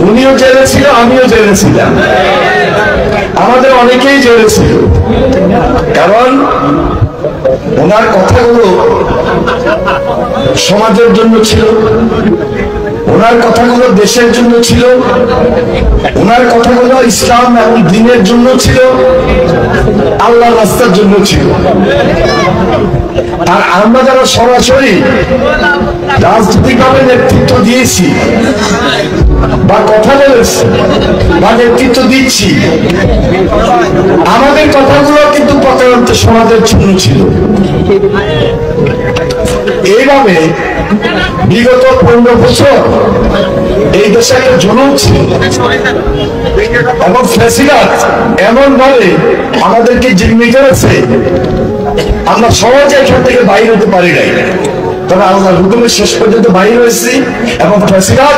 উনিও জেলে ছিল, আমিও জেলে ছিলাম, আমাদের অনেকেই জেলে ছিল। কারণ ওনার কথাগুলো সমাজের জন্য ছিল, ওনার কথাগুলো দেশের জন্য ছিল, ওনার কথাগুলো ইসলাম এবং দ্বীনের জন্য ছিল, আল্লাহর রাস্তার জন্য ছিল। আর আমরা যারা সরাসরি রাজনৈতিকভাবে নেতৃত্ব দিয়েছি বা কথা বলেছি বা নেতৃত্ব দিচ্ছি, আমাদের কথাগুলো কিন্তু প্রকারান্তে সমাজের জন্য ছিল। এইভাবে বিগত 15 বছর এই দেশে একটা জুলুম ছিল এবং ফ্যাসিবাদ এমন ভাবে আমাদেরকে জিম্মি করেছে, আমরা সহজে এখান থেকে বাইরে হতে পারি নাই। তবে আল্লাহর হুকুমে শেষ পর্যন্ত বাইরে হয়েছি এবং ফ্যাসিবাদ